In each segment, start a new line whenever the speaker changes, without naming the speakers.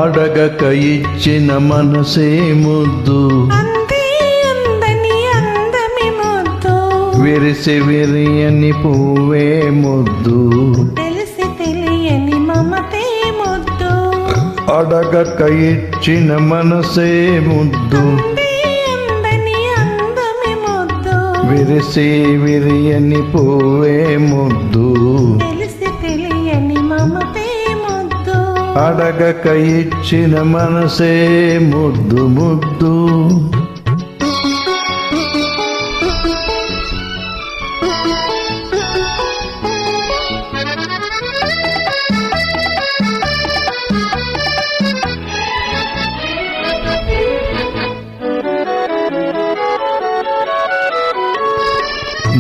అడగక ఇచ్చిన మనసే ముద్దు, విరిసి విరియని పువ్వే ముద్దు,
తెలిసి తెలియని మమతే ముద్దు.
అడగక ఇచ్చిన మనసే ముద్దు, విరిసి విరియని పువ్వే ముద్దు,
తెలిసి తెలియని మమతే ముద్దు.
అడగక ఇచ్చిన మనసే ముద్దు ముద్దు.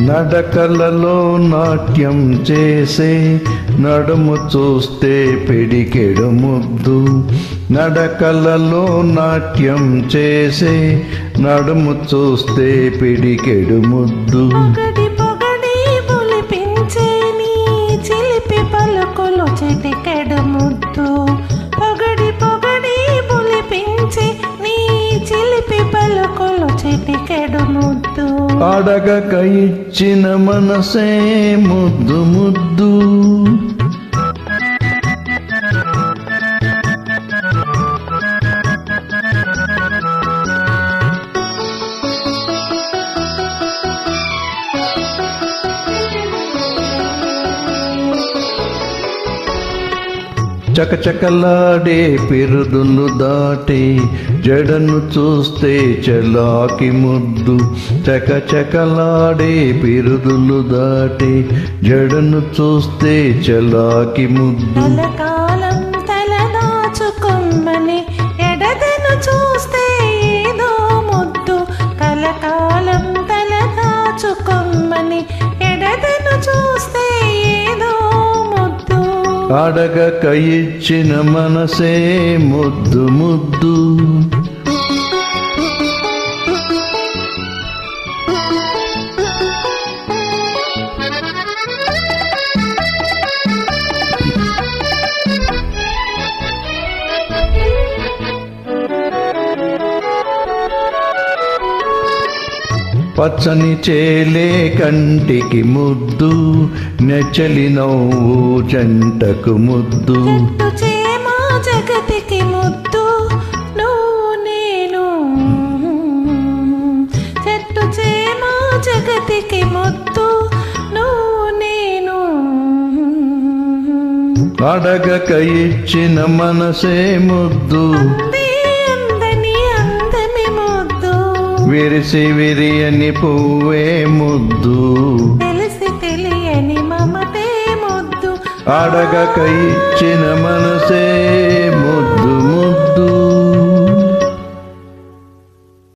నడకలలో నాట్యం చేసే నడుము చూస్తే పిడికెడు ముద్దు, నడకలలో నాట్యం చేసే నడుము చూస్తే పిడికెడు ముద్దు.
పొగడి పొగడి బులిపించే నీ చిలిపి పలుకులు చిటికెడు ముద్దు, పొగడి పొగడి బులిపించే నీ చిలిపి పలుకులు చిటికెడు ముద్దు.
అడగక ఇచ్చిన మనసే ముద్దు ముద్దు. చకచకలాడే పిరుదులు దాటి జడను చూస్తే చలాకి ముద్దు, చకచకలాడే పిరుదులు దాటి జడను చూస్తే చలాకి ముద్దు.
కలకాలం తలదాచుకొమ్మని ఎడదను చూస్తే ఏదో ముద్దు, కలకాలం తలదాచుకొమ్మని ఎడదను చూస్తే ఏదో ముద్దు.
అడగక ఇచ్చిన మనసే ముద్దు ముద్దు. పచ్చని చేలే కంటికి ముద్దు, నెచ్చలి నవ్వు జంటకు ముద్దు,
చెట్టు చేమ జగతికి ముద్దు, నువ్వు నేను. చెట్టు చేమ జగతికి ముద్దు, నువ్వు నేను.
అడగక ఇచ్చిన మనసే ముద్దు, విరిసి విరియని పువ్వే ముద్దు,
తెలిసి తెలియని మమతే ముద్దు.
అడగక ఇచ్చిన మనసే ముద్దు